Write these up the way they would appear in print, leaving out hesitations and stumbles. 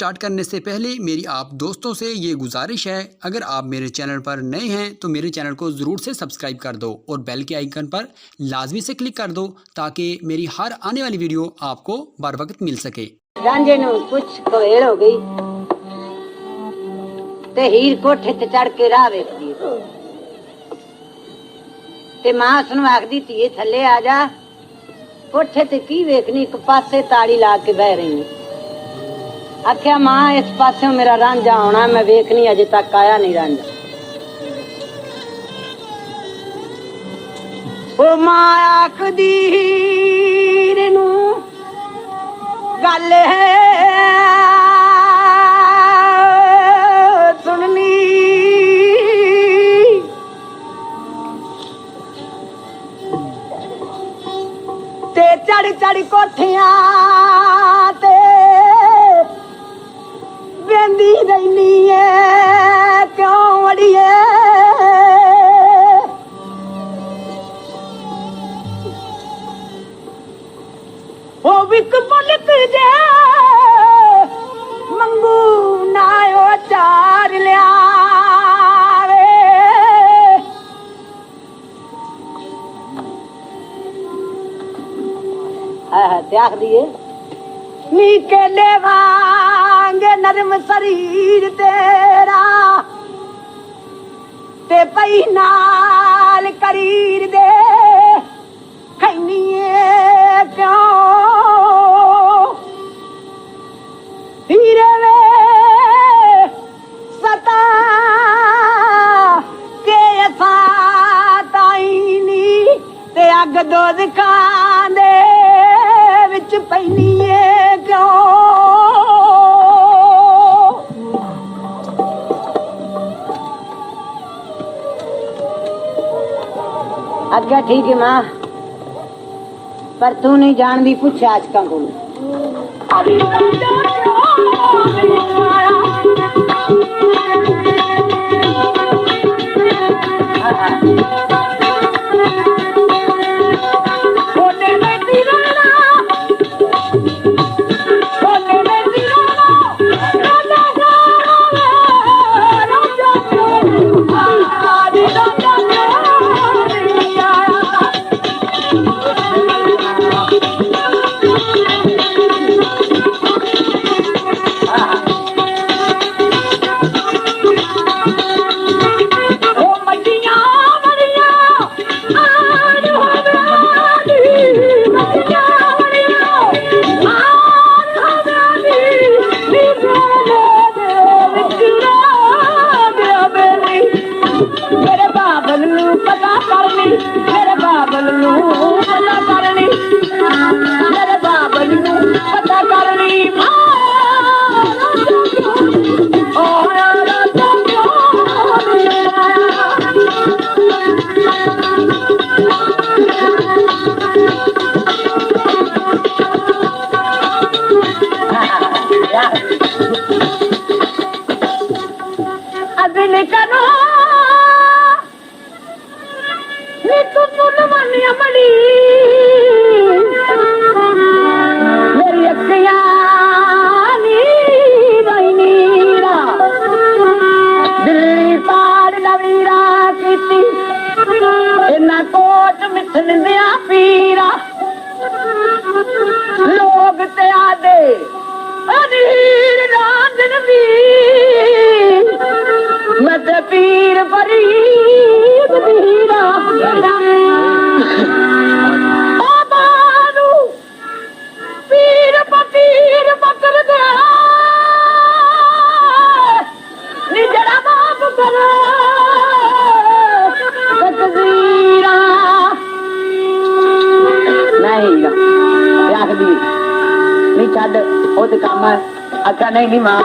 Start करने से पहले मेरी आप दोस्तों से ये गुजारिश है, अगर आप मेरे चैनल पर नए हैं तो मेरे चैनल को ज़रूर से सब्सक्राइब कर दो और बेल के आइकन पर लाजमी से क्लिक कर दो ताकि मेरी हर आने वाली वीडियो आपको बर वक्त मिल सके। रांझे नूं कुछ कवेल हो गई ते हीर कोठे ते चढ़ के राह वेखदी ते मां उसनूं आखदी धीए थल्ले आ जा, कोठे ते की वेखनी, एक पासे ताड़ी ला के बह रही है। आख्या मां इस पासे मेरा रांझा आना, मैं वेखनी अजे तक आया नहीं रांझा। ओ मां आखदी हीर नूं गल सुननी, ते चढ़ चढ़ कोठियां ते वेंदी रहनी है, क्यों अड़िए ओ विक पलक जे मंगू ना ओ चार लिया त्याग दिए नी केले वांगे नरम शरीर तेरा ते पई नाल करीर दे खैनीए क्यों हीरे वे सता के असा ताईनी ते अग दोद खांदे विच पैनीए क्यों अग्गे ठीक है मां, पर तू नहीं जानदी, पूछे आजकल को मेरी अखियां दिल्ली पार नवीरा की इना कोट मिथन दिया पीरा लोग ते आदे अनीर रांझन भी मत पीर फरीद मीरा पीर बकर दे निजड़ा बाप कर तकदीरा नहीं रख दी नहीं छड़ ओ ते काम अच्छा नहीं मां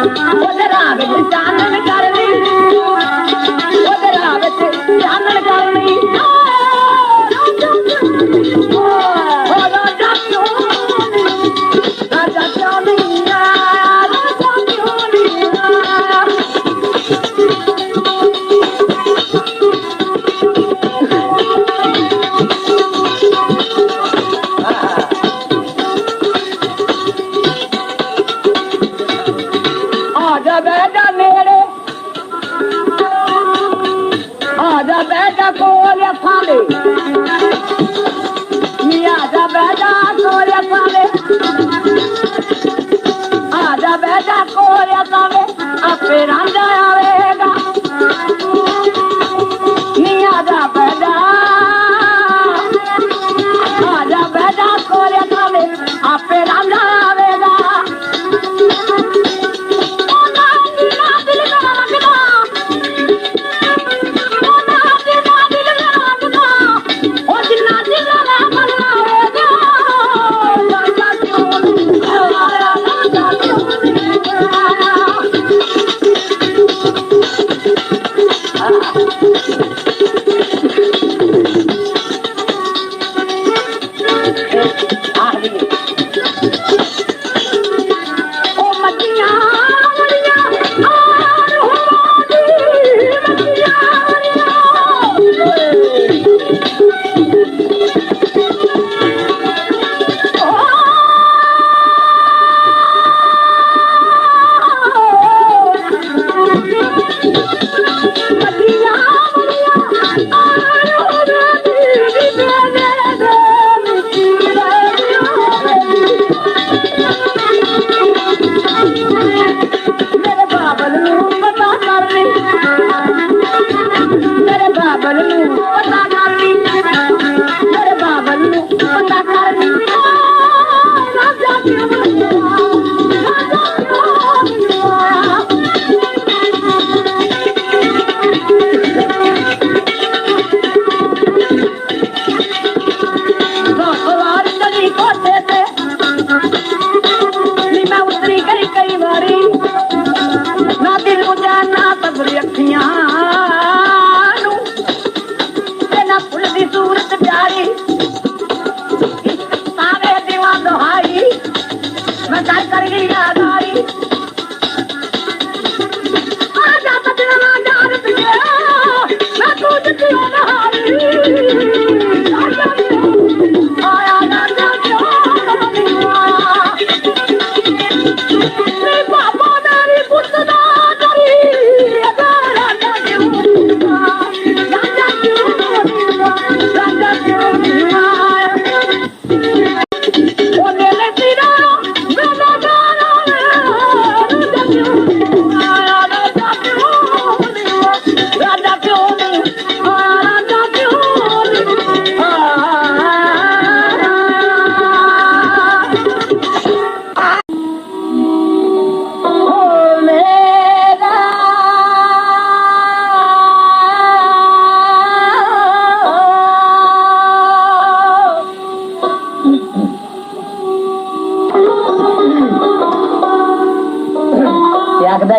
ਉਹਦੇ ਰਾਹ ਵਿੱਚ ਚਾਨਣ ਕਰਨੀ, ਉਹਦੇ ਰਾਹ ਵਿੱਚ ਚਾਨਣ ਕਰਨੀ। ਰਾਜਾ ਕਿਉਂ ਨਹੀਂ ਆਇਆ, ਰਾਜਾ ਕਿਉਂ ਨਹੀਂ ਆਇਆ। ਆਜਾ ਬੈਠਾ ਨੇੜੇ, ਆਜਾ ਬੈਠਾ ਕੋਲ ਫਾਲੇ, ਨੀ ਆਜਾ ਬੈਠਾ ਕੋਲ ਫਾਲੇ, ਆਜਾ ਬੈਠਾ ਕੋਲ ਫਾਲੇ, ਆਪੇ ਰਾਂਝਾ ਆਵੇਗਾ। ਨੀ ਆਜਾ ਬੈਠਾ, ਆਜਾ ਬੈਠਾ ਕੋਲ ਫਾਲੇ, ਆਪੇ ਰਾਂਝਾ ਆਵੇਗਾ।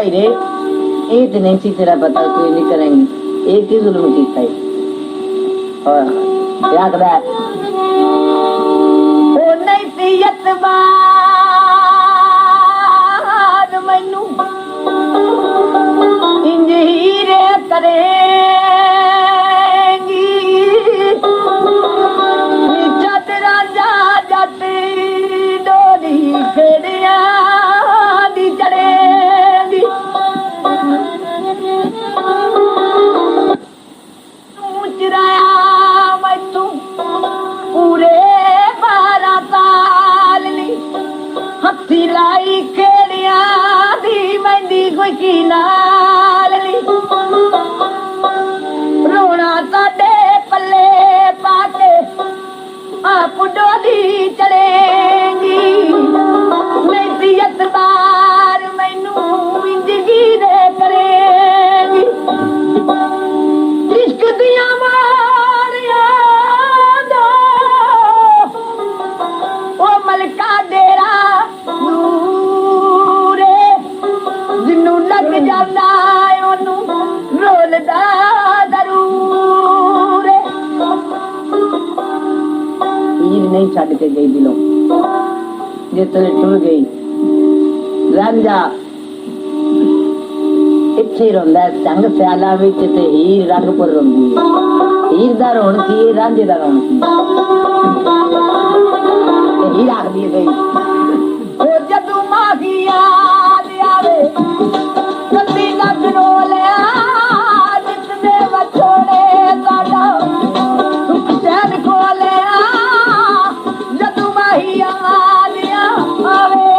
रे एक नहीं थी तेरा पता कोई नहीं करेंगे एक ही जुल्म किया है और याद है ओ नहीं थी यतबार मैनू इंज हीरे करेंगी चादरा जा जाती डोली खेड़िया दी चढ़ेगी तू चुराया मैनू पूरे 12 साल ली हथी लाई खेड़िया दी मैंदी कोई की नाल ली रोना साडे पल्ले पाके आप डोली चढ़ेगी मेरी अतबार मैनू जिंदगी दे करेगी इश्क दिया मारिया दो ओ मलका डेरा नूरे ਛੱਡ ਕੇ ਗਈ ਦਿਲੋਂ ਜਿੱਥੇ ਟੁਰ ਗਈ ਰਾਂਝਾ ਇੱਥੇ ਰੋਂਦਾ ਸੰਗ ਸਿਆਲਾਂ ਵਿੱਚ ਤੇ ਹੀਰ ਰੰਗਪੁਰ ਰੋਂਦੀ ਹੈ ਹੀਰ ਦਾ ਰੋਣ ਕੀ ਰਾਂਝੇ ਦਾ ਰੋਣ ਕੀ ਤੇ ਹੀਰ ਆਖਦੀ ਗਈ ਉਹ ਜਦੋਂ ਮਾਹੀ ਯਾਦ ਆਵੇ ਕੱਤੀ ਲੱਗ ਰੋਲਿਆ ਜਿੱਤਨੇ ਵਛੋੜੇ ਸਾਡਾ ਸੁਖ ਚੈਨ ਖੋਲਿਆ ਜਦੋਂ ਮਾਹੀ ਯਾਦ ਆਵੇ